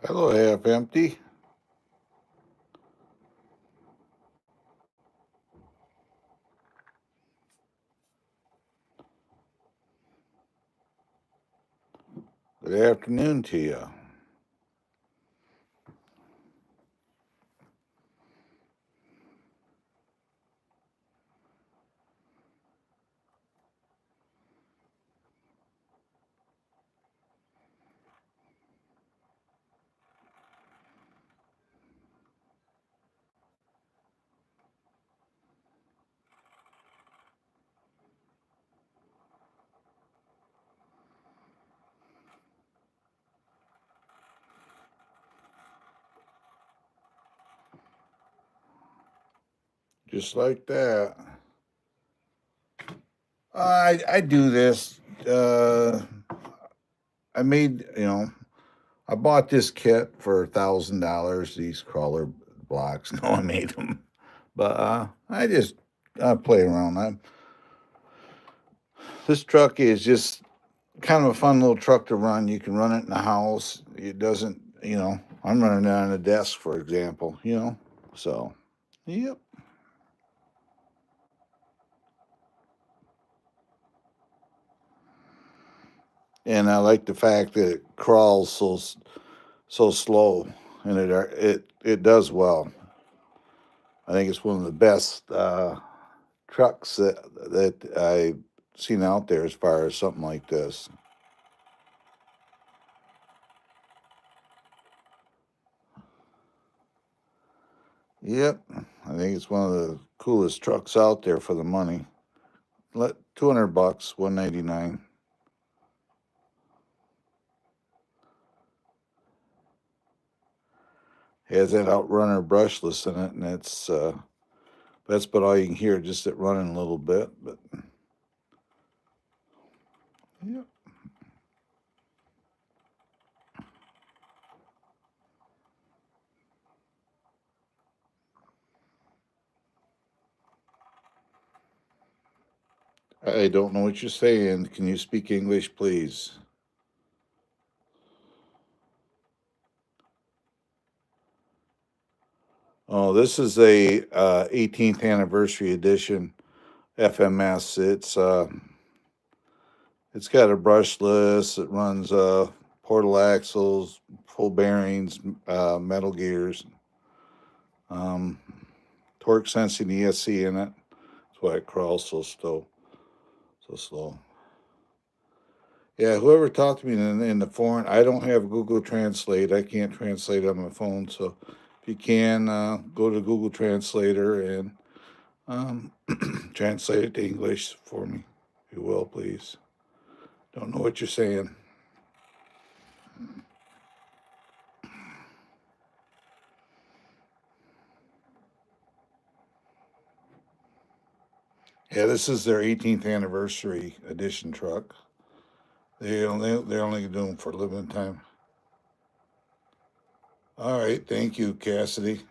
Hello, half empty. Good afternoon to you. Just like that. I do this. I made I bought this kit for $1,000. These crawler blocks. No, I made them, but I just play around. This truck is just kind of a fun little truck to run. You can run it in the house. It doesn't. I'm running it on a desk, for example. So yep. And I like the fact that it crawls so slow, and it does well. I think it's one of the best trucks that I've seen out there as far as something like this. Yep, I think it's one of the coolest trucks out there for the money. Let $200, $199. Has that Outrunner brushless in it, and that's about all you can hear, just it running a little bit. But yeah. I don't know what you're saying. Can you speak English, please? Oh, this is a 18th anniversary edition FMS. It's got a brushless. It runs portal axles, full bearings, metal gears, um, torque sensing ESC in it. That's why it crawls so slow. Yeah, whoever talked to me in the forum, I don't have Google Translate. I can't translate on my phone. So if you can, go to Google Translator and um, translate it to English for me, if you will, please. Don't know what you're saying. Yeah, this is their 18th anniversary edition truck. They're only doing them for a limited time. All right, thank you, Cassidy.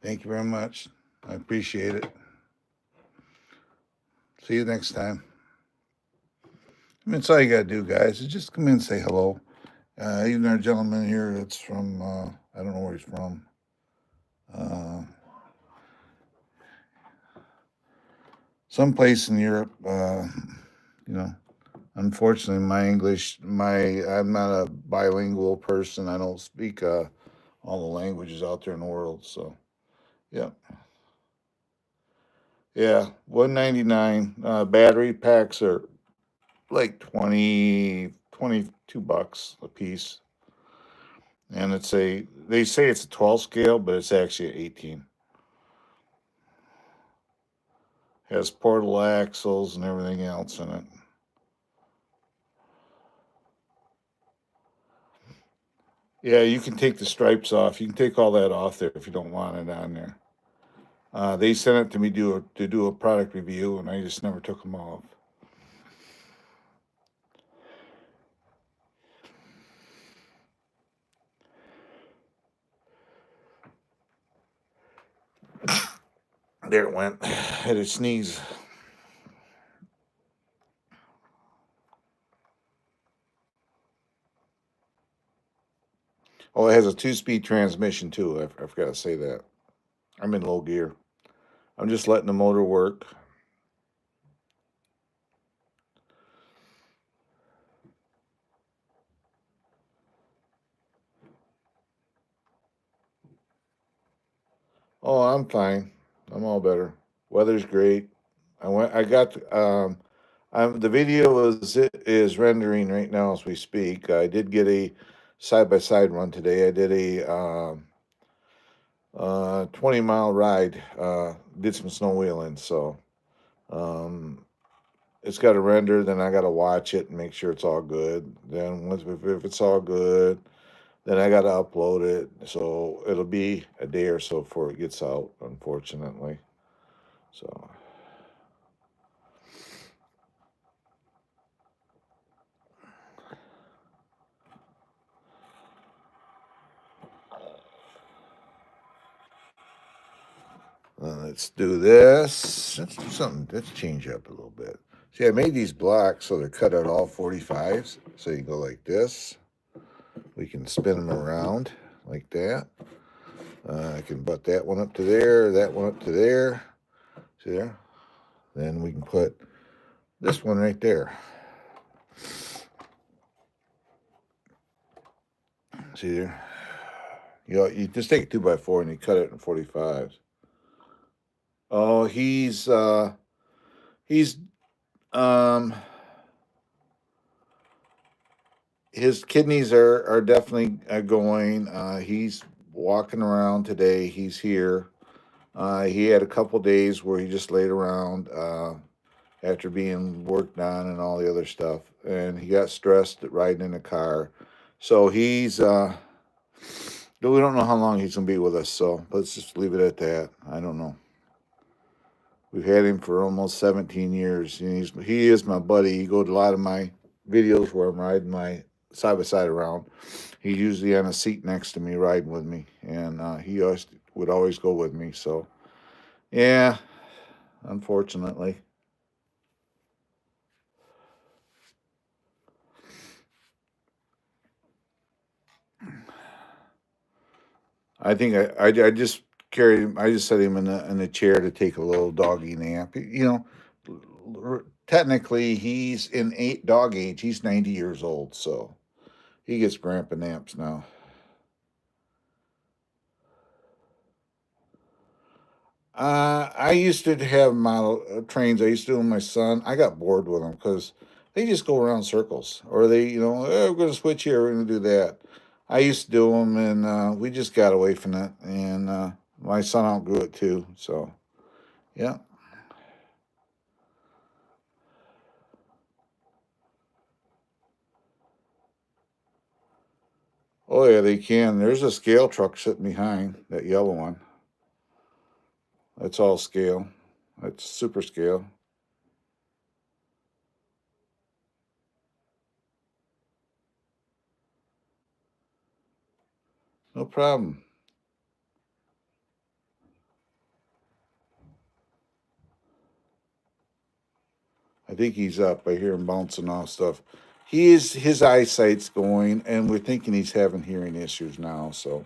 Thank you very much. I appreciate it. See you next time. I mean, it's all you gotta do, guys. Is just come in and say hello. Even our gentleman here that's from I don't know where he's from. Uh, Someplace in Europe. You know, unfortunately, I'm not a bilingual person. I don't speak all the languages out there in the world. So yeah, yeah, 199. Battery packs are like 22 bucks a piece, and they say it's a 12 scale, but it's actually an 18. Has portal axles and everything else in it. Yeah, you can take the stripes off. You can take all that off there if you don't want it on there. They sent it to me to do a product review, and I just never took them off. There it went. I had to sneeze. Oh, it has a 2-speed transmission too. I forgot to say that. I'm in low gear. I'm just letting the motor work. Oh, I'm fine. I'm all better. Weather's great. I got the video is rendering right now as we speak. I did get a side by side run today. I did a 20-mile ride. Did some snow wheeling, so um, it's got to render. Then I got to watch it and make sure it's all good. Then if it's all good, then I got to upload it. So it'll be a day or so before it gets out, unfortunately. So. Let's do this. Let's do something. Let's change up a little bit. See, I made these blocks so they're cut at all 45s. So you go like this. We can spin them around like that. I can butt that one up to there, that one up to there. See there? Then we can put this one right there. See there? You just take a 2x4 and you cut it in 45s. Oh, he's his kidneys are definitely going. He's walking around today. He's here. He had a couple days where he just laid around after being worked on and all the other stuff, and he got stressed at riding in the car. So he's we don't know how long he's gonna be with us. So let's just leave it at that. I don't know. We've had him for almost 17 years, and he is my buddy. He goes to a lot of my videos where I'm riding my side by side around. He's usually on a seat next to me, riding with me, and he would always go with me. So, yeah, unfortunately. I think I just carried him. I just set him in the chair to take a little doggy nap. Technically he's in dog age. He's 90 years old, so he gets grandpa naps now. I used to have model trains. I used to do with my son. I got bored with them because they just go around circles, or we're going to switch here, we're going to do that. I used to do them, and we just got away from it. And my son outgrew it too. So, yeah. Oh yeah, they can. There's a scale truck sitting behind that yellow one. That's all scale. That's super scale. No problem. I think he's up. I hear him bouncing off stuff. His eyesight's going, and we're thinking he's having hearing issues now. So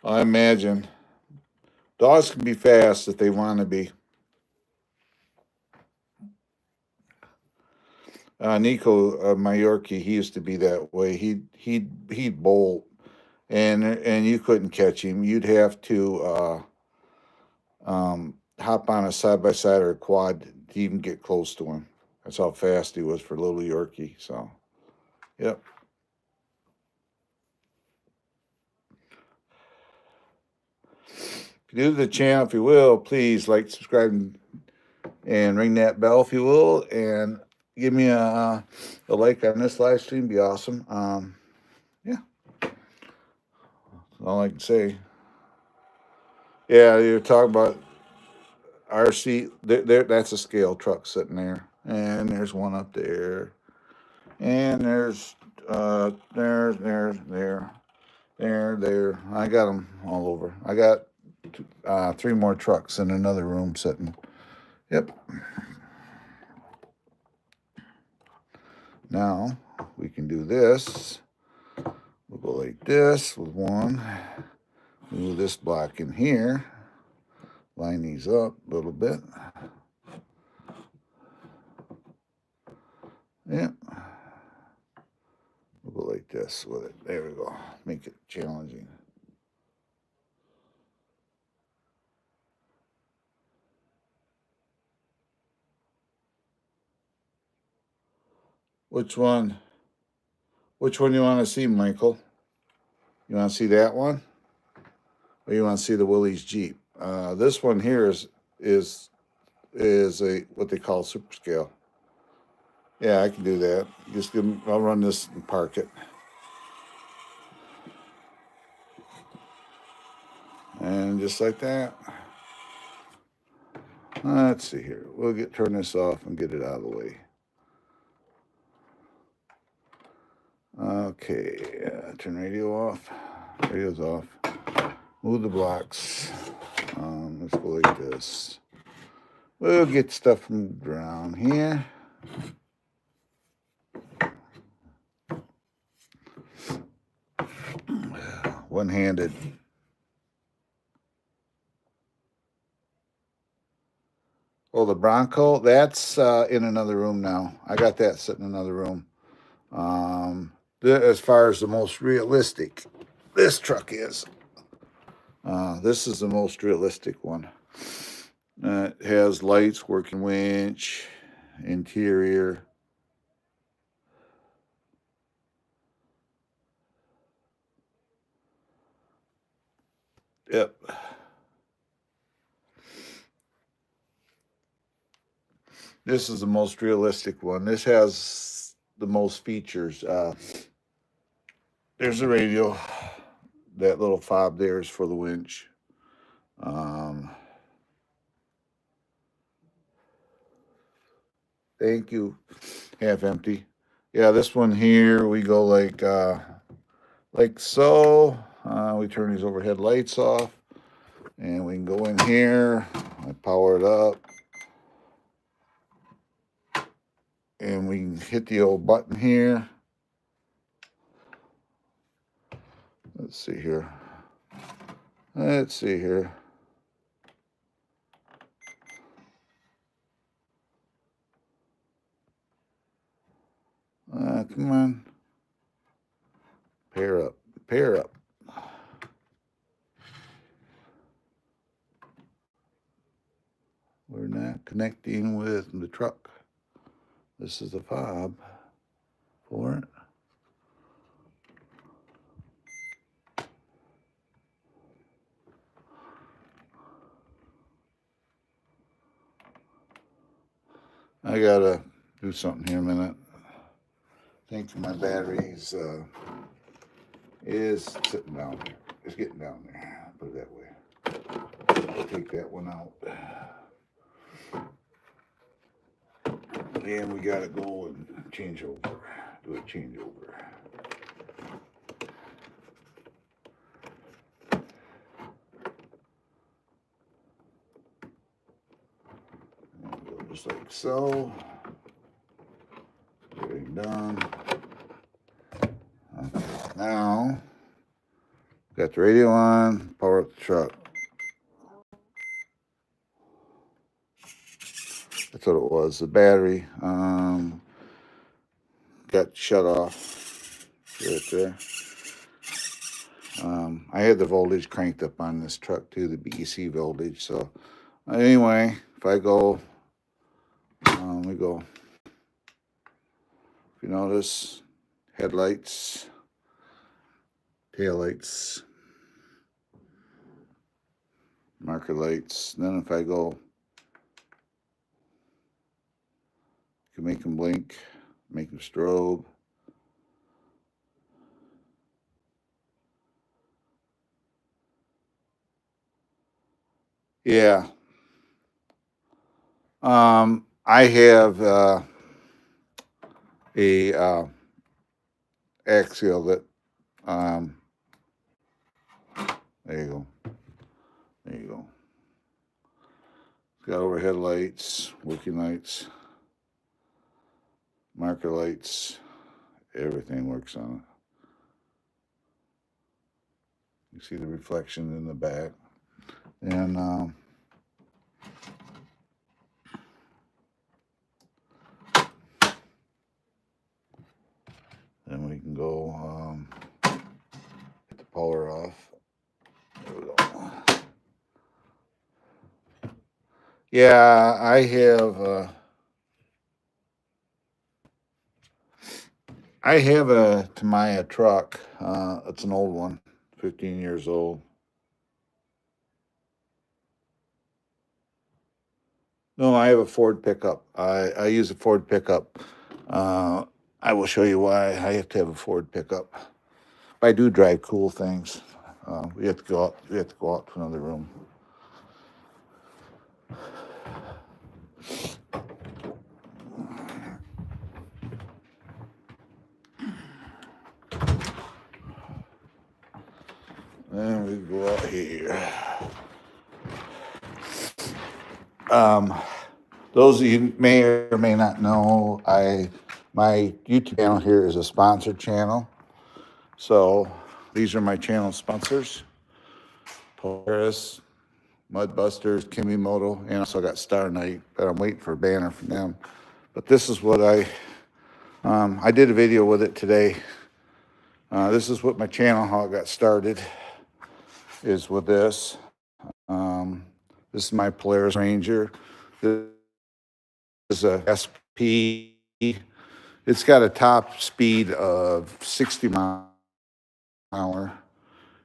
I imagine dogs can be fast if they want to be. Nico my Yorkie, he used to be that way. He'd bolt, and you couldn't catch him. You'd have to hop on a side by side or a quad to even get close to him. That's how fast he was for little Yorkie. So, yep. If you do the channel, if you will, please like, subscribe, and ring that bell, if you will, and give me a like on this live stream. Be awesome. Yeah, that's all I can say. Yeah, you're talking about RC. That's a scale truck sitting there, and there's one up there, and there's there. I got them all over. I got 3 more trucks in another room sitting. Yep. Now we can do this. We'll go like this with one. Move this block in here. Line these up a little bit. Yeah. We'll go like this with it. There we go. Make it challenging. Which one? Which one you want to see, Michael? You want to see that one? Or you want to see the Willys Jeep? This one here is a what they call super scale. Yeah, I can do that. Just give them, I'll run this and park it. And just like that. Let's see here. We'll turn this off and get it out of the way. Okay, turn radio off. Radio's off. Move the blocks. Let's go like this. We'll get stuff from around here. One-handed. Oh, the Bronco, that's in another room now. I got that sitting in another room. As far as the most realistic, this truck is. This is the most realistic one. It has lights, working winch, interior. Yep. This is the most realistic one. This has the most features. There's the radio. That little fob there is for the winch. Thank you. Half empty. Yeah, this one here, we go like so. We turn these overhead lights off. And we can go in here. I power it up. And we can hit the old button here. Let's see here. Let's see here. Come on. Pair up. Pair up. We're not connecting with the truck. This is the fob for it. I gotta do something here a minute. I think my batteries is sitting down there. It's getting down there. Put it that way. I'll take that one out. And we gotta go and change over. Do a changeover. Just like so. Getting done. Okay, now got the radio on, power up the truck. That's what it was. The battery got shut off right there. I had the voltage cranked up on this truck too, the BEC voltage. So anyway, if I go, we go. If you notice, headlights, taillights, marker lights. Then if I go, you can make them blink, make them strobe. Yeah. I have a axial that there you go. There you go. It's got overhead lights, working lights, marker lights, everything works on it. You see the reflection in the back. And then we can go get the power off. There we go. Yeah, I have a Tamiya truck. It's an old one, 15 years old. No, I have a Ford pickup. I use a Ford pickup. I will show you why I have to have a Ford pickup. I do drive cool things. We have to go out. We have to go out to another room. And we go out here. Those of you may or may not know, my YouTube channel here is a sponsored channel. So these are my channel sponsors: Polaris, Mudbusters, Kimimoto, and also got Star Knight. But I'm waiting for a banner from them. But this is what I did a video with it today. This is what my channel, how it got started, is with this. This is my Polaris Ranger. This is a SP. It's got a top speed of 60 miles an hour.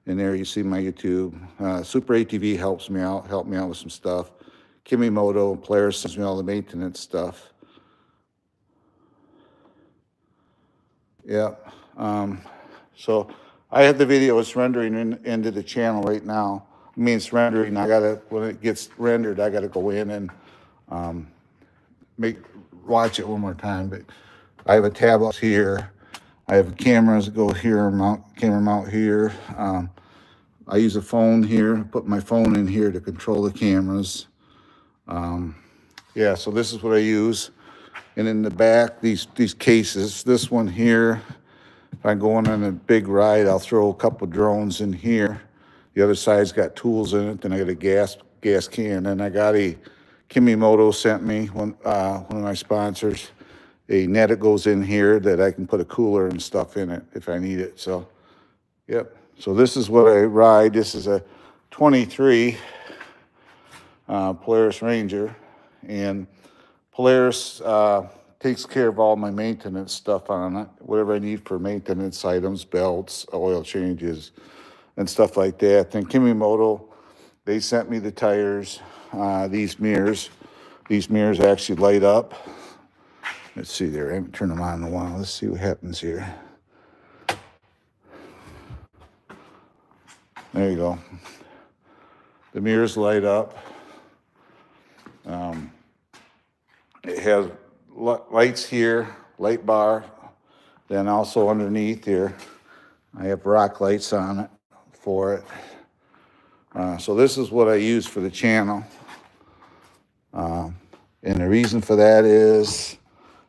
In there you see my YouTube. Super ATV helped me out with some stuff. Kimimoto and Polaris sends me all the maintenance stuff. Yeah. So I have the video. It's rendering into the channel right now. I mean, it's rendering. When it gets rendered, I gotta go in and watch it one more time. But I have a tablet here. I have cameras that go here, camera mount here. I use a phone here. Put my phone in here to control the cameras. Yeah, so this is what I use. And in the back, these cases. This one here. If I'm going on a big ride, I'll throw a couple drones in here. The other side's got tools in it. Then I got a gas can. And I got a Kimimoto sent me, one of my sponsors, a net that goes in here that I can put a cooler and stuff in it if I need it. So, yep. So this is what I ride. This is a 23 Polaris Ranger. And Polaris takes care of all my maintenance stuff on it, whatever I need for maintenance items, belts, oil changes, and stuff like that. Then Kimimoto, they sent me the tires, these mirrors. These mirrors actually light up. Let's see there. I haven't turned them on in a while. Let's see what happens here. There you go. The mirrors light up. It has lights here, light bar. Then also underneath here, I have rock lights on it for it. So this is what I use for the channel. And the reason for that is,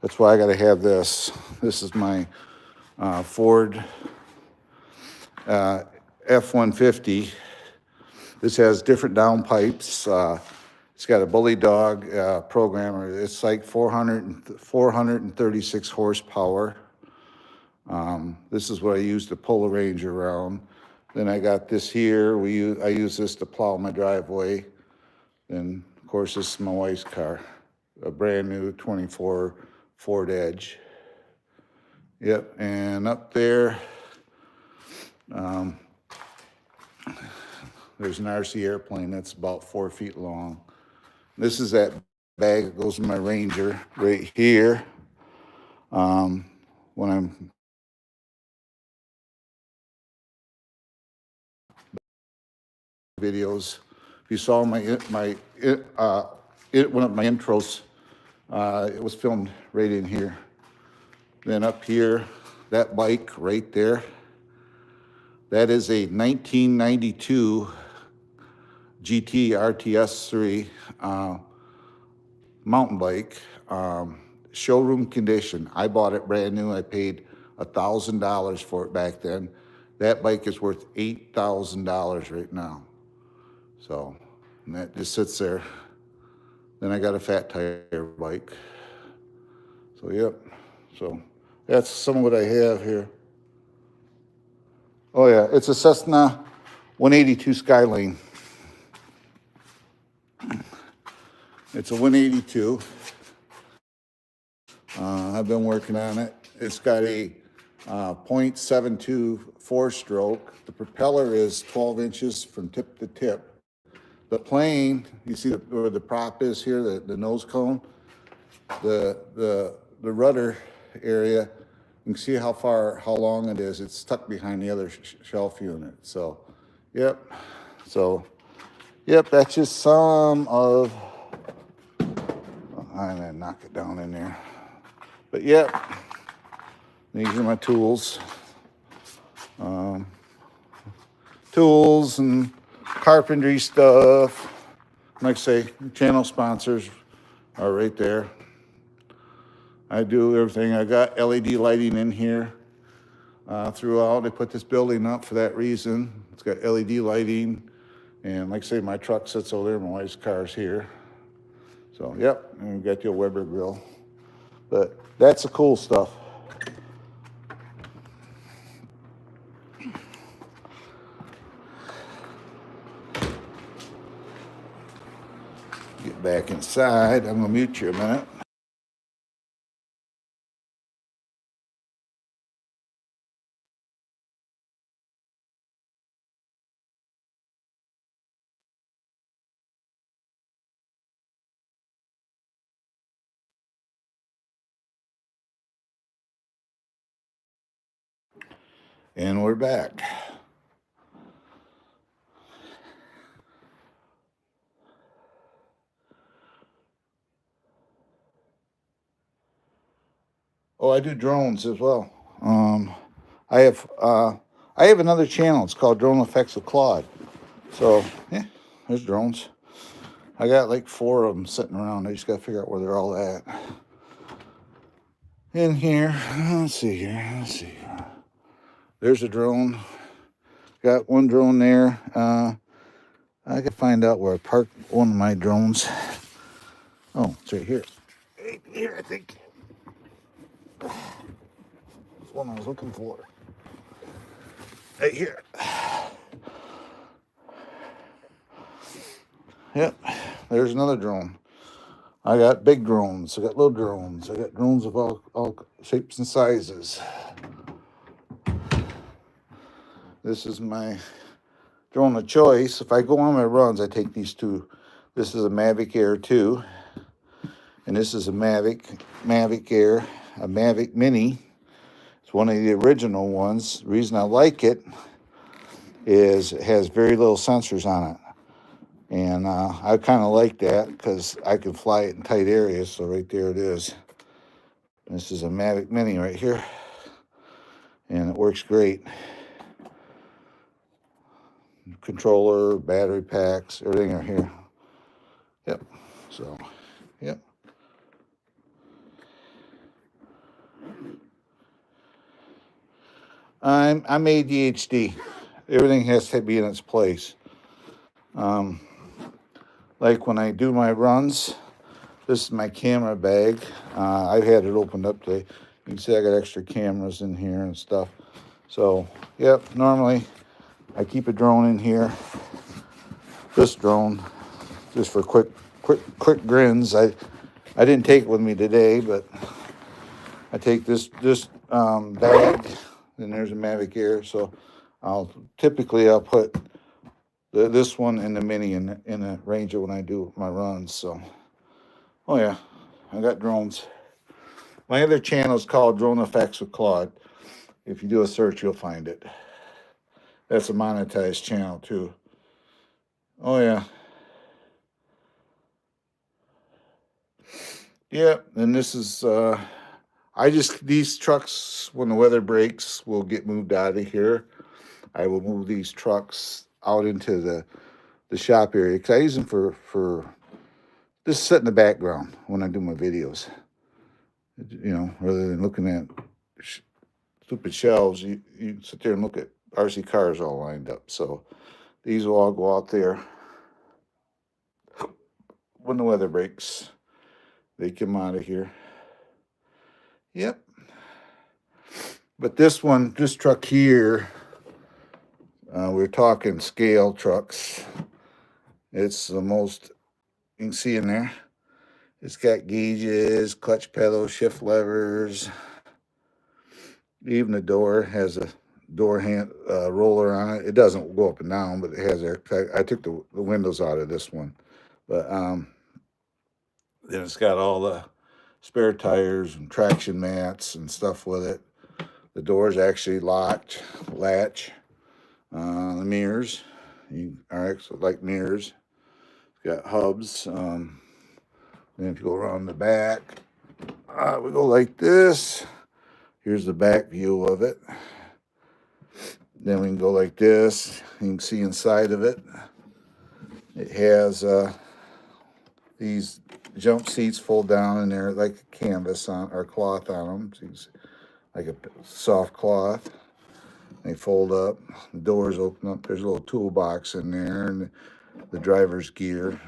that's why I got to have this. This is my Ford F-150. This has different downpipes. It's got a Bully Dog programmer. It's like 436 horsepower. This is what I use to pull the Ranger around. Then I got this here. I use this to plow my driveway. And of course, this is my wife's car, a brand new 24 Ford Edge. Yep, and up there, there's an RC airplane that's about 4 feet long. This is that bag that goes in my Ranger right here. When I'm videos, if you saw one of my intros, it was filmed right in here. Then up here, that bike right there, that is a 1992 GT RTS 3 mountain bike. showroom condition. I bought it brand new. I paid $1,000 for it back then. That bike is worth $8,000 right now. So, and that just sits there. Then I got a fat tire bike. So, yep. So, that's some of what I have here. Oh, yeah. It's a Cessna 182 Skyline. It's a 182. I've been working on it. It's got a .72 four-stroke. The propeller is 12 inches from tip to tip. The plane, you see where the prop is here, the nose cone, the rudder area, you can see how long it is. It's tucked behind the other shelf unit. So, yep. So, yep, that's just some of, I'm gonna knock it down in there. But yep, these are my tools. Tools and carpentry stuff. Like I say, channel sponsors are right there. I do everything. I got LED lighting in here throughout. I put this building up for that reason. It's got LED lighting. And like I say, my truck sits over there. My wife's car's here. So, yep, and we got the Weber grill. But that's the cool stuff. Get back inside. I'm gonna mute you a minute. And we're back. Oh, I do drones as well. I have another channel. It's called Drone Effects with Claude. So yeah, there's drones. I got like 4 of them sitting around. I just got to figure out where they're all at. In here, let's see here. Let's see. There's a drone. Got one drone there. I can find out where I parked one of my drones. Oh, it's right here. Right here, I think. That's one I was looking for. Right here. Yep, there's another drone. I got big drones. I got little drones. I got drones of all shapes and sizes. This is my drone of choice. If I go on my runs, I take these two. This is a Mavic Air 2. And this is a Mavic Air, a Mavic Mini. It's one of the original ones. The reason I like it is it has very little sensors on it. And I kind of like that because I can fly it in tight areas. So right there it is. This is a Mavic Mini right here. And it works great. Controller, battery packs, everything are here. Yep. So, yep. I'm ADHD. Everything has to be in its place. Like when I do my runs, this is my camera bag. I've had it opened up today. You can see I got extra cameras in here and stuff. So, yep, normally I keep a drone in here. This drone, just for quick grins. I didn't take it with me today, but I take this bag, and there's a Mavic Air. So I'll put this one and the Mini in the Ranger when I do my runs. So, oh yeah, I got drones. My other channel is called Drone Effects with Claude. If you do a search, you'll find it. That's a monetized channel too. Oh yeah. Yeah, and this is these trucks, when the weather breaks, will get moved out of here. I will move these trucks out into the shop area because I use them for just sit in the background when I do my videos. You know, rather than looking at stupid shelves, you sit there and look at RC cars all lined up. So these will all go out there when the weather breaks. They come out of here. Yep. But this truck here, we're talking scale trucks. It's the most you can see in there. It's got gauges, clutch pedals, shift levers. Even the door has a door hand roller on it. It doesn't go up and down, but it has air. I took the windows out of this one, but then it's got all the spare tires and traction mats and stuff with it. The door's actually locked, latch. The mirrors, you are actually like mirrors. It's got hubs. Then if you go around the back, we go like this. Here's the back view of it. Then we can go like this. You can see inside of it. It has these jump seats fold down in there like a canvas on or cloth on them. So it's like a soft cloth. They fold up. The doors open up. There's a little toolbox in there and the driver's gear.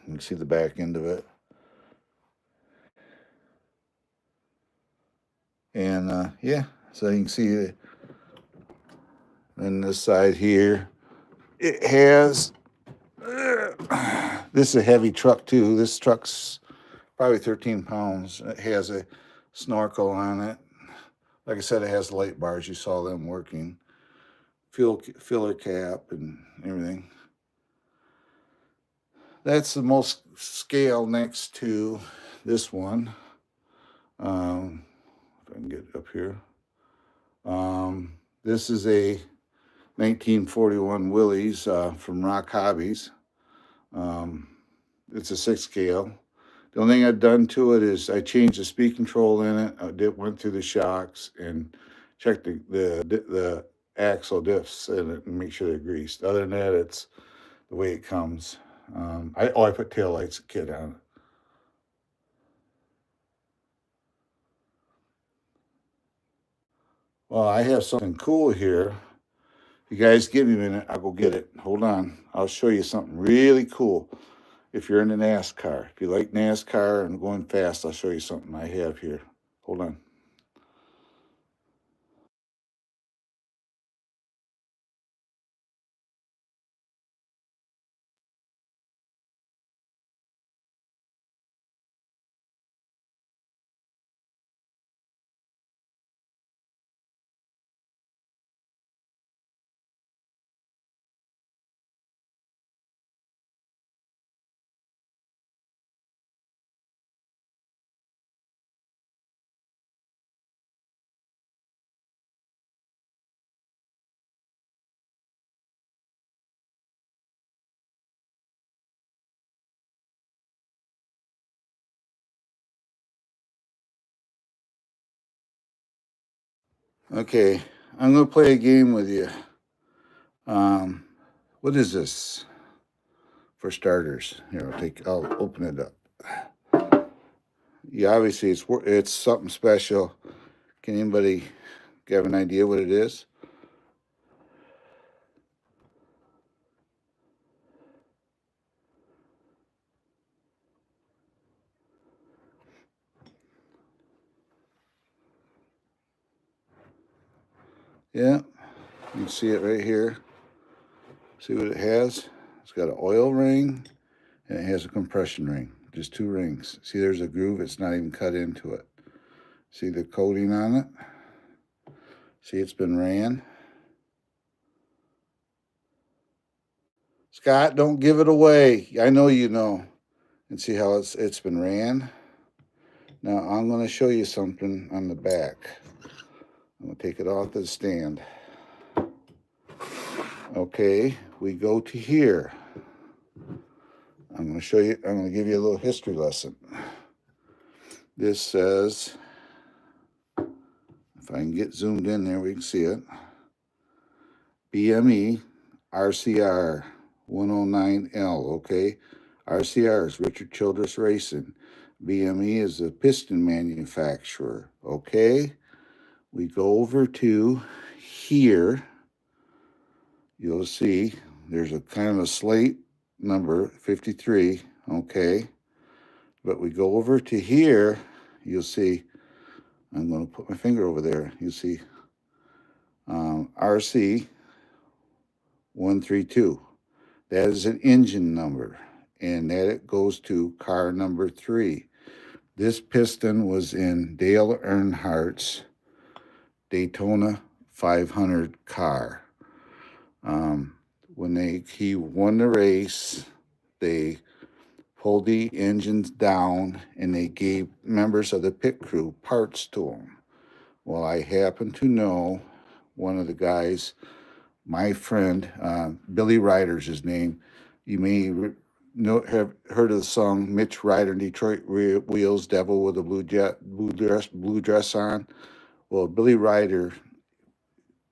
You can see the back end of it. And yeah, so you can see it. And this side here, it has. This is a heavy truck too. This truck's probably 13 pounds. It has a snorkel on it. Like I said, it has light bars. You saw them working. Fuel filler cap and everything. That's the most scale next to this one. If I can get up here. This is a 1941 Willys from Rock Hobbies. It's a 6 scale. The only thing I've done to it is I changed the speed control in it. I went through the shocks and checked the axle diffs in it and make sure they're greased. Other than that, it's the way it comes. I put tail lights kit on it. Well, I have something cool here. You guys give me a minute. I'll go get it. Hold on. I'll show you something really cool. If you're into NASCAR, if you like NASCAR and going fast, I'll show you something I have here. Hold on. Okay, I'm gonna play a game with you. What is this? For starters, here I'll open it up. Yeah, obviously it's something special. Can anybody have an idea what it is? Yeah, you can see it right here. See what it has? It's got an oil ring and it has a compression ring. Just 2 rings. See, there's a groove. It's not even cut into it. See the coating on it? See, it's been ran. Scott, don't give it away. I know you know. And see how it's been ran? Now I'm going to show you something on the back. I'm going to take it off the stand. Okay, we go to here. I'm going to show you, I'm going to give you a little history lesson. This says, if I can get zoomed in there, we can see it. BME RCR 109L, okay? RCR is Richard Childress Racing. BME is the piston manufacturer. Okay, we go over to here. You'll see there's a kind of a slate number 53. Okay, but we go over to here. You'll see. I'm going to put my finger over there. You see RC 132. That is an engine number, and that it goes to car number 3. This piston was in Dale Earnhardt's Daytona 500 car. When he won the race, they pulled the engines down and they gave members of the pit crew parts to him. Well, I happen to know one of the guys, my friend, Billy Ryder's his name. You may have heard of the song Mitch Ryder and Detroit Wheels, Devil with a blue dress on. Well, Billy Ryder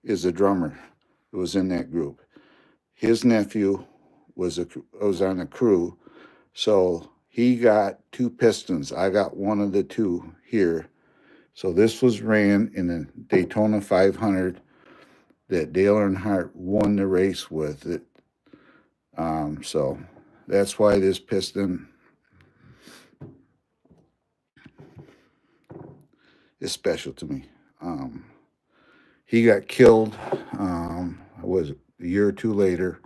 is a drummer who was in that group. His nephew was on the crew, so he got 2 pistons. I got one of the 2 here. So this was ran in the Daytona 500 that Dale Earnhardt won the race with it. So that's why this piston is special to me. He got killed, was a year or 2 later,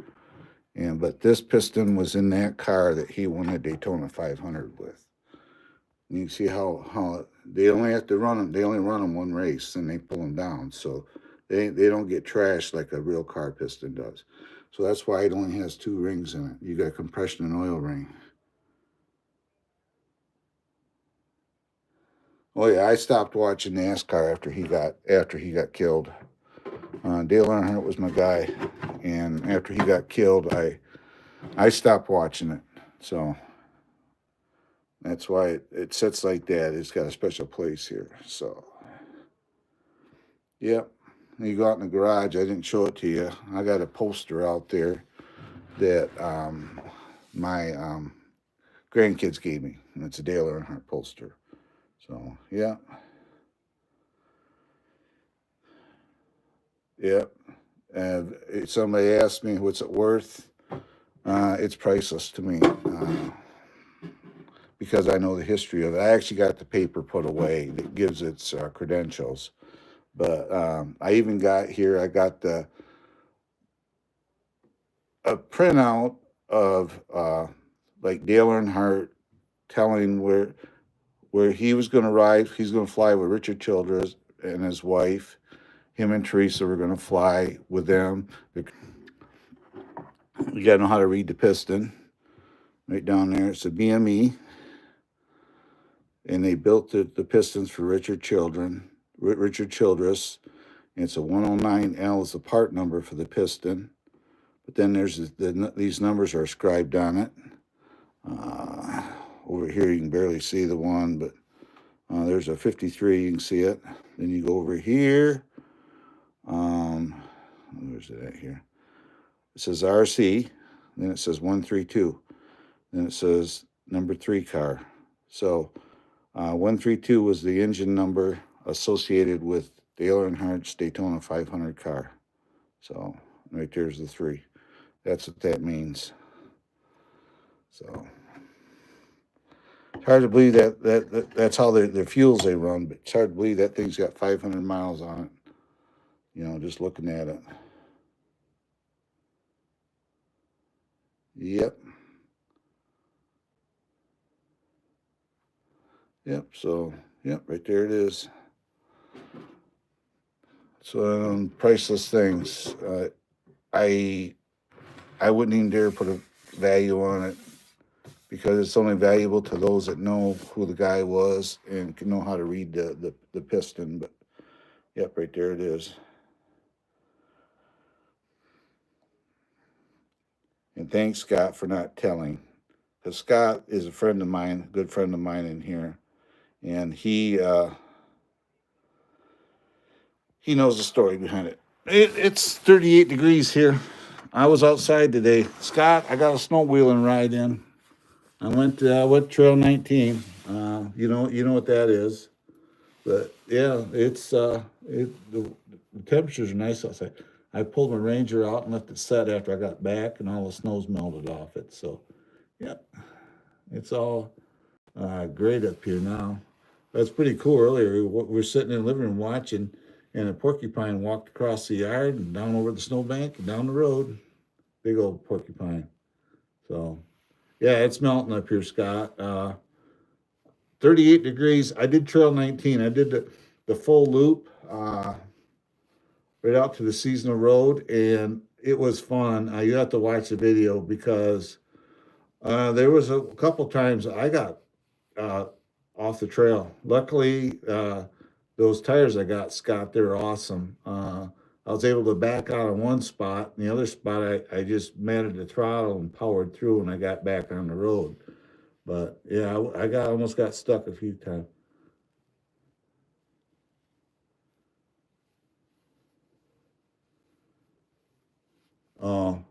but this piston was in that car that he won the Daytona 500 with. And you can see how they only have to run them. They only run them one race, and they pull them down. So they don't get trashed like a real car piston does. So that's why it only has 2 rings in it. You got a compression and oil ring. Oh yeah, I stopped watching NASCAR after he got killed. Dale Earnhardt was my guy, and after he got killed, I stopped watching it. So that's why it sits like that. It's got a special place here. So, yep. You go out in the garage. I didn't show it to you. I got a poster out there that my grandkids gave me, and it's a Dale Earnhardt poster. So, yeah. Yep. And somebody asked me, what's it worth? It's priceless to me. Because I know the history of it. I actually got the paper put away that gives its credentials. But I even got here, I got a printout of like Dale Earnhardt telling where he was going to ride. He's going to fly with Richard Childress and his wife. Him and Teresa were going to fly with them. You got to know how to read the piston. Right down there, it's a BME. And they built the pistons for Richard Childress. And it's a 109L is the part number for the piston. But then there's these numbers are scribed on it. Over here you can barely see the one, but there's a 53, you can see it. Then you go over here. Where's it at here? It says RC, then it says 132. Then it says number 3 car. So 132 was the engine number associated with Dale Earnhardt's Daytona 500 car. So right there's the 3. That's what that means. So it's hard to believe that's how the fuels they run, but it's hard to believe that thing's got 500 miles on it. You know, just looking at it. Yep. Yep, so, yep, right there it is. So, priceless things. I wouldn't even dare put a value on it because it's only valuable to those that know who the guy was and can know how to read the piston. But, yep, right there it is. And thanks, Scott, for not telling. Because Scott is a friend of mine, good friend of mine in here. And he knows the story behind it. It's 38 degrees here. I was outside today. Scott, I got a snowmobiling ride in. I went Trail 19. You know what that is. But yeah, the temperatures are nice outside. I pulled my Ranger out and left it set after I got back, and all the snow's melted off it. So, yeah, it's all great up here now. That's pretty cool. Earlier, we're sitting in the living room watching, and a porcupine walked across the yard and down over the snowbank and down the road. Big old porcupine. So, yeah, it's melting up here, Scott. 38 degrees. I did Trail 19. I did the full loop right out to the seasonal road, and it was fun. You have to watch the video because there was a couple times I got uh, off the trail. Luckily, those tires I got, Scott, they're awesome. I was able to back out on one spot, and the other spot I just managed the throttle and powered through, and I got back on the road. But yeah, I got almost got stuck a few times. Oh,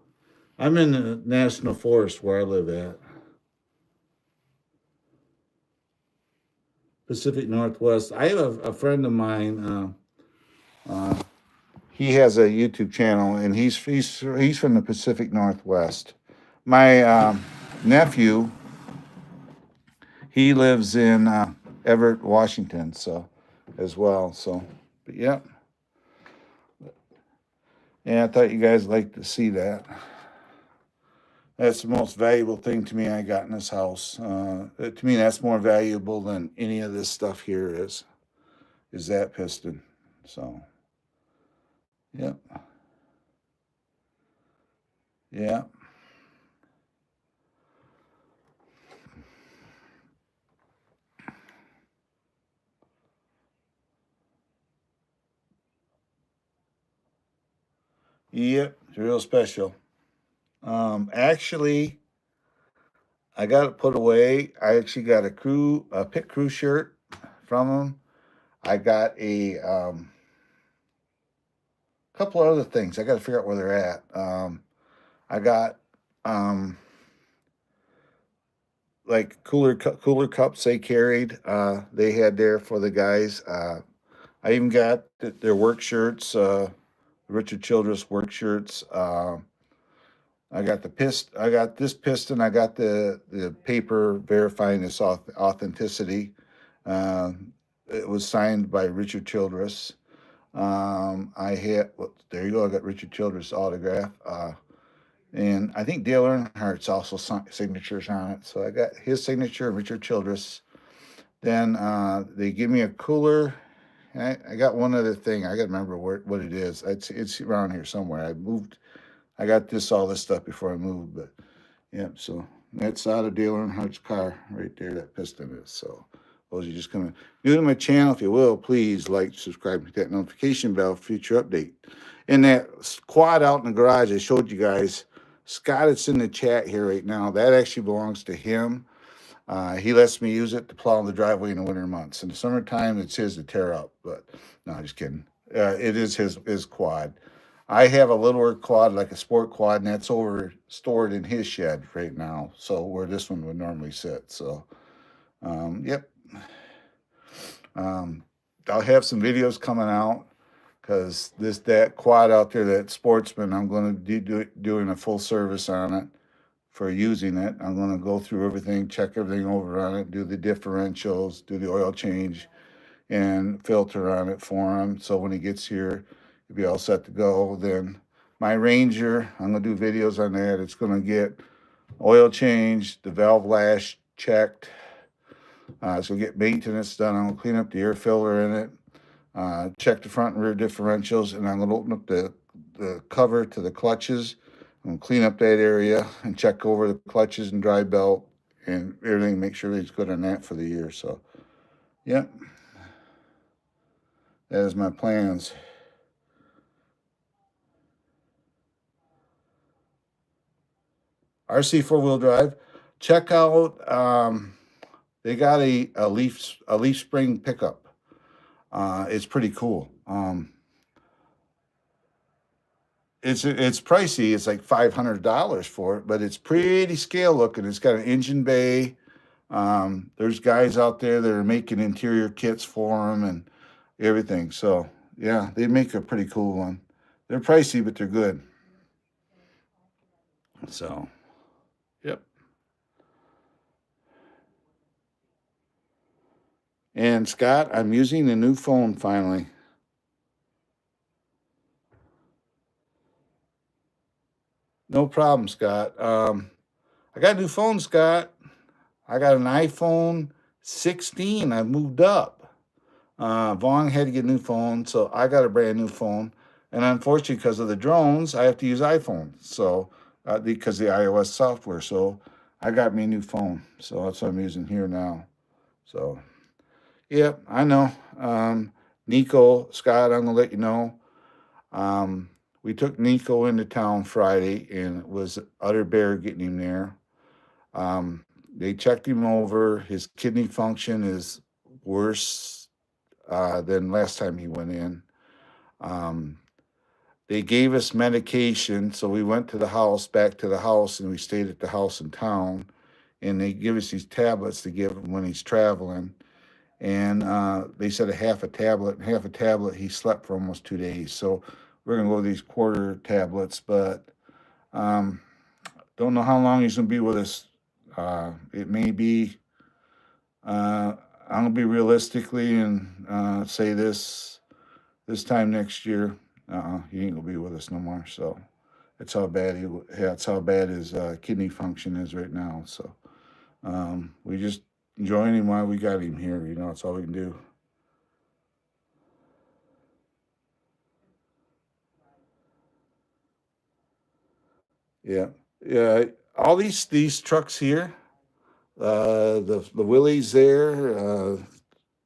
I'm in the national forest where I live at, Pacific Northwest. I have a friend of mine. He has a YouTube channel, and he's from the Pacific Northwest. My nephew, he lives in Everett, Washington, so as well. So, but yeah, yeah. I thought you guys liked to see that. That's the most valuable thing to me I got in this house. To me, that's more valuable than any of this stuff here is that piston. So, yeah, yeah, yep. It's real special. Actually, I got it put away. I actually got a pit crew shirt from them. I got a couple of other things. I got to figure out where they're at. I got um, like cooler cups they carried. They had there for the guys. I even got their work shirts, Richard Childress work shirts. I got I got this piston. I got the paper verifying its authenticity. Uh, it was signed by Richard Childress. I had well, there you go. I got Richard Childress autograph. And I think Dale Earnhardt's also signatures on it. So I got his signature, Richard Childress. Then they give me a cooler. I got one other thing. I got to remember what it is. It's around here somewhere. I moved. I got all this stuff before I moved, but yeah. So that's out of Dale Earnhardt's car right there. That piston is. So those are just coming new to my channel. If you will, please like, subscribe, hit that notification bell for future update. And that quad out in the garage I showed you guys. Scott, it's in the chat here right now. That actually belongs to him. He lets me use it to plow the driveway in the winter months. In the summertime, it's his to tear up. But no, just kidding. It is his quad. I have a littler quad, like a sport quad, and that's stored in his shed right now. So where this one would normally sit. So, yep. I'll have some videos coming out because that quad out there, that Sportsman, I'm going to be doing a full service on it for using it. I'm going to go through everything, check everything over on it, do the differentials, do the oil change, and filter on it for him. So when he gets here, he'll be all set to go. Then my Ranger, I'm going to do videos on that. It's going to get oil change, the valve lash checked. So get maintenance done. I'm going to clean up the air filler in it, check the front and rear differentials, and I'm going to open up the cover to the clutches and clean up that area and check over the clutches and dry belt and everything, make sure everything's good on that for the year. So, yep, that is my plans. RC 4-wheel drive. Check out. They got a leaf spring pickup. It's pretty cool. it's pricey. It's like $500 for it, but it's pretty scale looking. It's got an engine bay. There's guys out there that are making interior kits for them and everything. So yeah, they make a pretty cool one. They're pricey, but they're good. So, yep. And Scott, I'm using a new phone finally. No problem, Scott. I got a new phone, Scott. I got an iPhone 16. I moved up. Vaughn had to get a new phone, so I got a brand new phone. And unfortunately, because of the drones, I have to use iPhone. So, because the iOS software. So, I got me a new phone. So that's what I'm using here now. So, yeah, I know. Nico, Scott, I'm gonna let you know. We took Nico into town Friday, and it was utter bear getting him there. They checked him over. His kidney function is worse than last time he went in. Um, they gave us medication, so we went to the house, back to the house, and we stayed at the house in town. And they give us these tablets to give him when he's traveling. And they said half a tablet, and half a tablet he slept for almost 2 days. So we're gonna go with these quarter tablets, but um, don't know how long he's gonna be with us. It may be. I'm gonna be realistically and say this time next year. He ain't gonna be with us no more. So that's how bad that's how bad his kidney function is right now. So we just enjoying him while we got him here. You know, that's all we can do. Yeah, yeah. All these trucks here, the Willys there,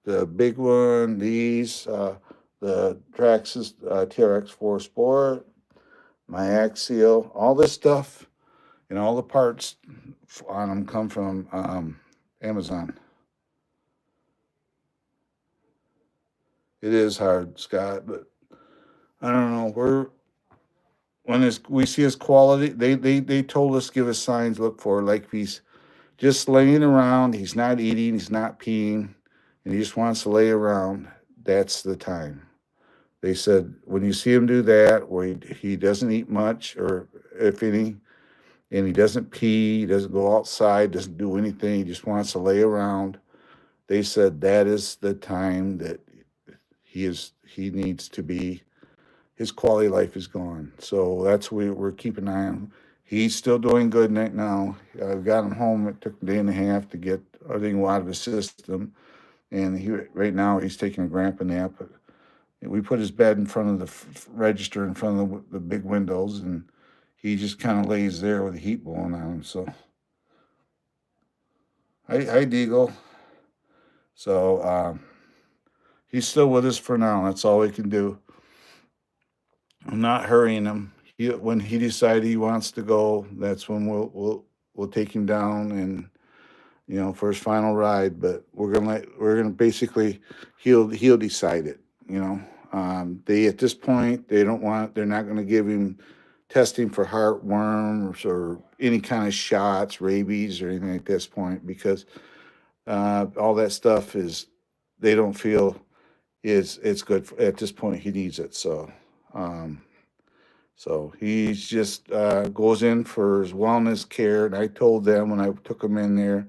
the big one, these, the Traxxas TRX4 Sport, my Axial, all this stuff, and all the parts on them come from Amazon. It is hard, Scott, but I don't know. We see his quality, they told us give us signs, look for like he's just laying around. He's not eating. He's not peeing, and he just wants to lay around. That's the time. They said when you see him do that, where he doesn't eat much or if any, and he doesn't pee, he doesn't go outside, doesn't do anything, he just wants to lay around. They said that is the time that he needs to be. His quality of life is gone. So that's what we're keeping an eye on. He's still doing good right now. I've got him home. It took a day and a half to get everything out of his system, and right now he's taking a grandpa nap. We put his bed in front of the register in front of the big windows, and he just kind of lays there with the heat blowing on him. So, hi Deagle. So he's still with us for now. That's all we can do. I'm not hurrying him. When he decides he wants to go, that's when we'll take him down and for his final ride. But we're gonna basically he'll decide it. They at this point they're not gonna give him testing for heartworms or any kind of shots, rabies or anything at this point because all that stuff is they don't feel it's good at this point. He needs it so. So he's just goes in for his wellness care, and I told them when I took him in there,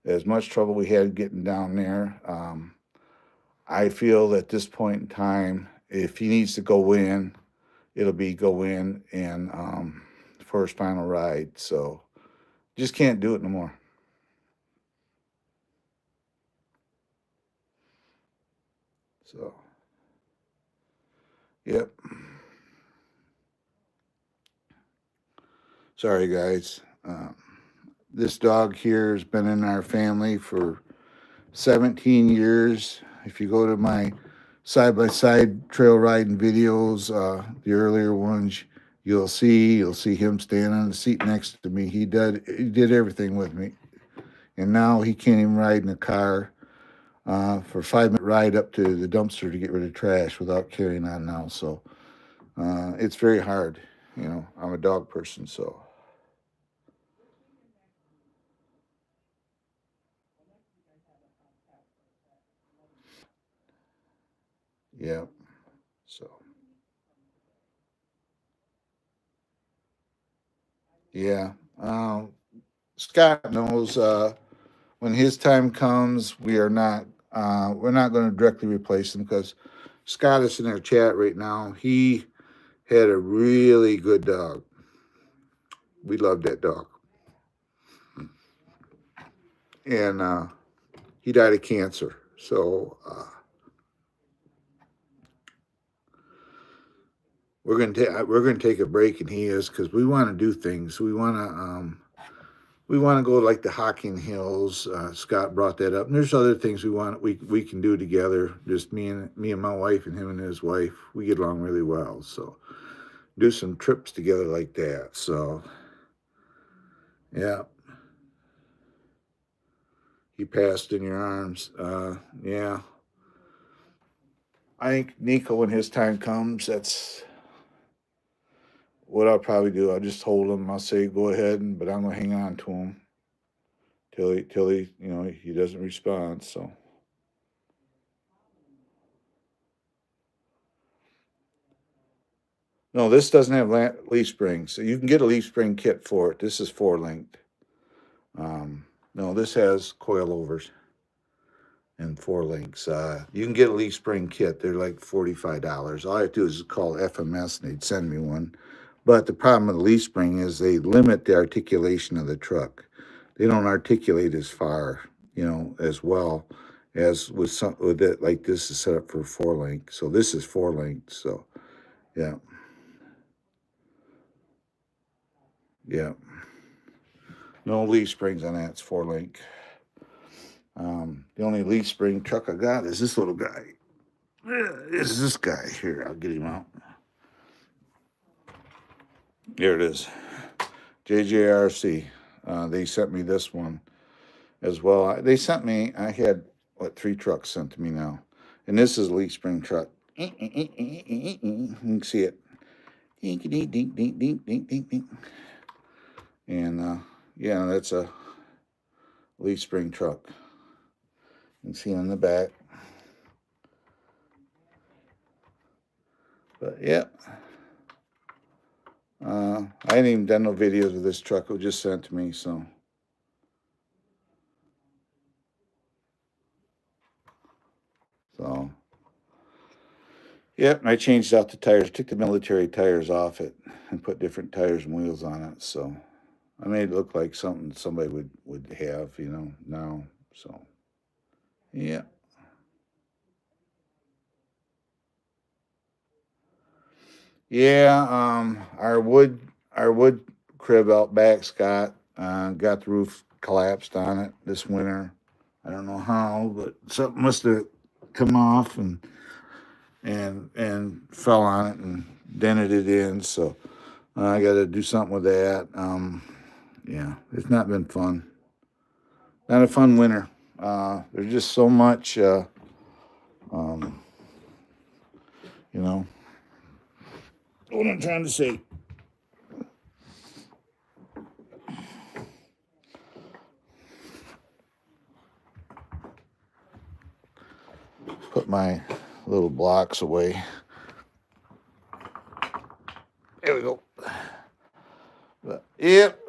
as much trouble we had getting down there. I feel at this point in time, if he needs to go in, it'll be go in and for his final ride. So just can't do it no more. So, yep. Sorry, guys. This dog here has been in our family for 17 years. If you go to my side-by-side trail riding videos, the earlier ones, you'll see him standing on the seat next to me. He did everything with me. And now he can't even ride in a car for a 5-minute ride up to the dumpster to get rid of trash without carrying on now. So It's very hard. You know, I'm a dog person, so yeah. So yeah. Um, Scott knows when his time comes, we're not going to directly replace him because Scott is in our chat right now. He had a really good dog. We loved that dog, and he died of cancer. So we're gonna take a break, and he is because we want to do things. We want to go like the Hocking Hills. Scott brought that up, and there's other things we can do together. Just me and my wife, and him and his wife. We get along really well. So do some trips together like that. So yeah, he passed in your arms. Yeah, I think Nico, when his time comes, that's what I'll probably do. I'll just hold him. I'll say go ahead, but I'm gonna hang on to him till he he doesn't respond. So. No, this doesn't have leaf springs. So you can get a leaf spring kit for it. This is 4 linked. No, this has coilovers and 4 links. You can get a leaf spring kit. They're like $45. All I have to do is call FMS and they'd send me one. But the problem with the leaf spring is they limit the articulation of the truck. They don't articulate as far, as well as with it. Like this is set up for 4 link. So this is 4 linked. So yeah, yeah. No leaf springs on that. It's 4 link. The only leaf spring truck I got is this little guy. Is this guy here? I'll get him out. Here it is. JJRC. They sent me this one as well. They sent me. I had 3 trucks sent to me now, and this is a leaf spring truck. You can see it. Dink, dink, dink, dink, dink, dink, dink, dink. And yeah, that's a leaf spring truck. You can see on the back. But yeah, I hadn't even done no videos with this truck. It was just sent to me, so. So, yep, I changed out the tires, took the military tires off it, and put different tires and wheels on it. So, I made it look like something somebody would have, now. So, yeah. Yeah, our wood crib out back, Scott, got the roof collapsed on it this winter. I don't know how, but something must have come off and fell on it and dented it in. So I got to do something with that. Yeah, it's not been fun. Not a fun winter. There's just so much, um, you know, what I'm trying to say. Put my little blocks away. There we go. But, yep.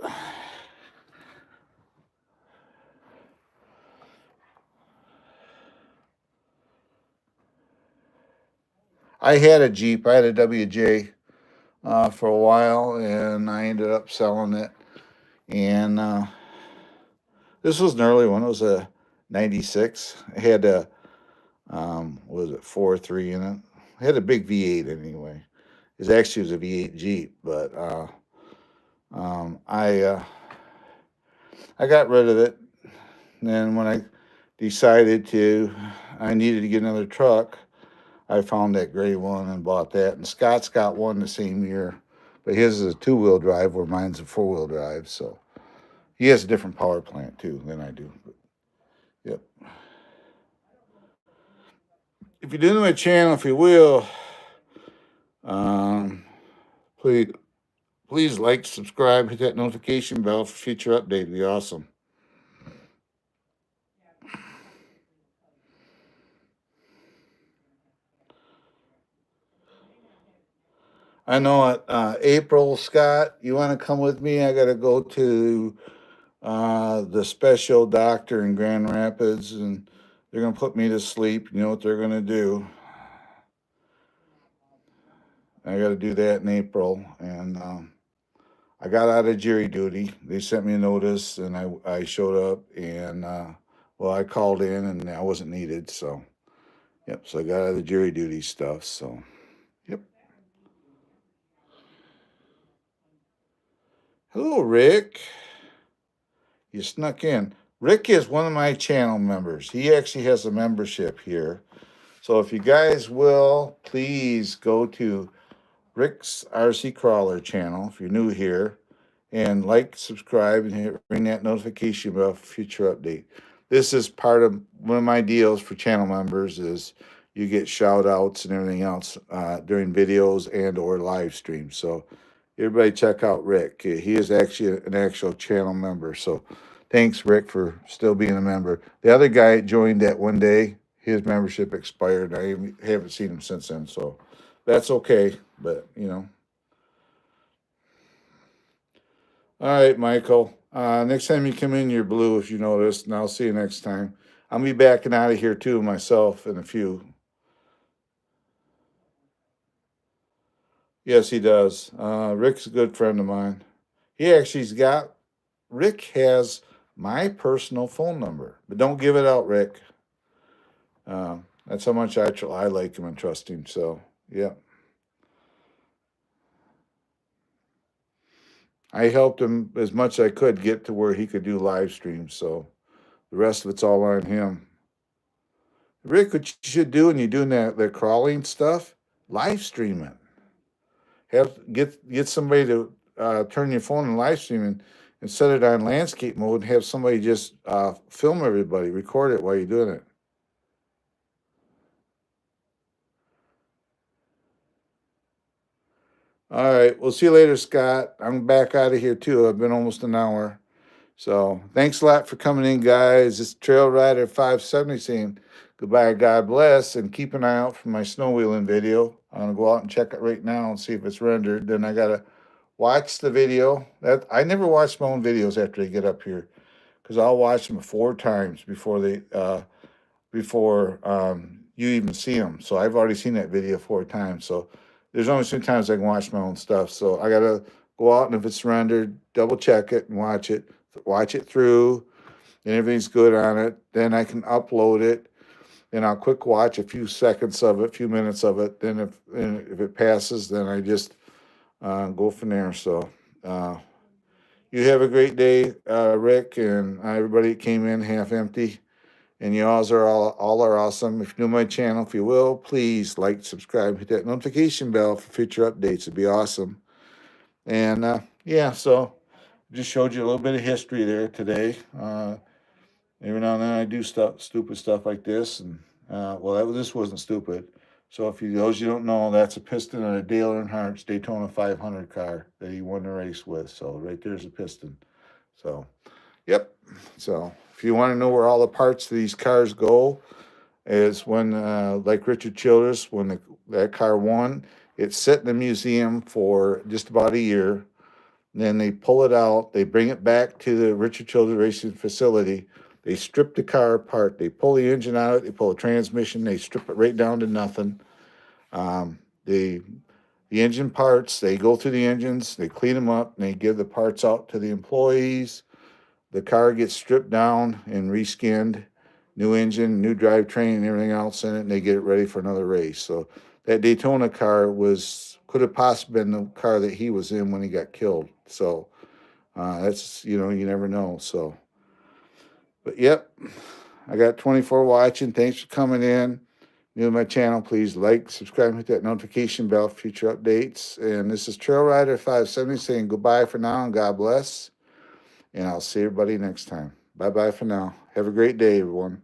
I had a Jeep. I had a WJ for a while, and I ended up selling it. And this was an early one. It was a '96. It had a what was it 4.3 in it. It had a big V8 anyway. It actually was a V8 Jeep, but I got rid of it. And then when I decided I needed to get another truck. I found that gray one and bought that. And Scott's got one the same year, but his is a 2-wheel drive where mine's a 4-wheel drive. So he has a different power plant too than I do. But, yep. If you're new to my channel, if you will, please like, subscribe, hit that notification bell for future update. It'd be awesome. I know it. April, Scott, you want to come with me? I got to go to the special doctor in Grand Rapids, and they're going to put me to sleep. You know what they're going to do? I got to do that in April, and I got out of jury duty. They sent me a notice, and I showed up, and well, I called in, and I wasn't needed, so yep. So I got out of the jury duty stuff. So yep. Hello, Rick. You snuck in. Rick is one of my channel members. He actually has a membership here. So if you guys will, please go to Rick's RC Crawler channel if you're new here, and like, subscribe, and ring that notification bell for future update. This is part of one of my deals for channel members is you get shout outs and everything else during videos and or live streams. So everybody check out Rick. He is actually an actual channel member. So thanks, Rick, for still being a member. The other guy joined that one day. His membership expired. I haven't seen him since then. So that's okay. But, you know. All right, Michael. Next time you come in, you're blue if you notice, and I'll see you next time. I'll be backing out of here too myself in a few. Yes, he does. Rick's a good friend of mine. Rick has my personal phone number, but don't give it out, Rick. That's how much I like him and trust him. So, yeah. I helped him as much as I could get to where he could do live streams. So the rest of it's all on him. Rick, what you should do when you're doing that crawling stuff, live stream it. Get somebody to turn your phone and live stream and set it on landscape mode and have somebody just film everybody, record it while you're doing it. All right. We'll see you later, Scott. I'm back out of here too. I've been almost an hour. So thanks a lot for coming in, guys. It's Trail Rider 570 saying goodbye, God bless, and keep an eye out for my snow wheeling video. I'm gonna go out and check it right now and see if it's rendered. Then I gotta watch the video. I never watch my own videos after they get up here because I'll watch them 4 times before you even see them. So I've already seen that video 4 times. So there's only 2 times I can watch my own stuff. So I gotta go out, and if it's rendered, double check it and watch it through, and everything's good on it. Then I can upload it, and I'll quick watch a few seconds of it, a few minutes of it. Then if it passes, then I just go from there. So you have a great day, Rick, and everybody that came in half empty. And you all are awesome. If you're new to my channel, if you will, please like, subscribe, hit that notification bell for future updates. It'd be awesome. And yeah, so just showed you a little bit of history there today. Every now and then I do stupid stuff like this, and this wasn't stupid. So those you don't know, that's a piston on a Dale Earnhardt's Daytona 500 car that he won the race with. So right there's a piston. So, yep. So if you want to know where all the parts of these cars go, is when, like Richard Childress, when that car won, it's set in a museum for just about a year. Then they pull it out, they bring it back to the Richard Childress Racing facility. They strip the car apart. They pull the engine out, they pull the transmission, they strip it right down to nothing. The engine parts, they go through the engines, they clean them up, and they give the parts out to the employees. The car gets stripped down and reskinned, new engine, new drivetrain, and everything else in it, and they get it ready for another race. So that Daytona car could have possibly been the car that he was in when he got killed. So that's, you never know. So, but yep, I got 24 watching. Thanks for coming in. New to my channel, please like, subscribe, hit that notification bell for future updates. And this is Trail Rider 570 saying goodbye for now and God bless. And I'll see everybody next time. Bye-bye for now. Have a great day, everyone.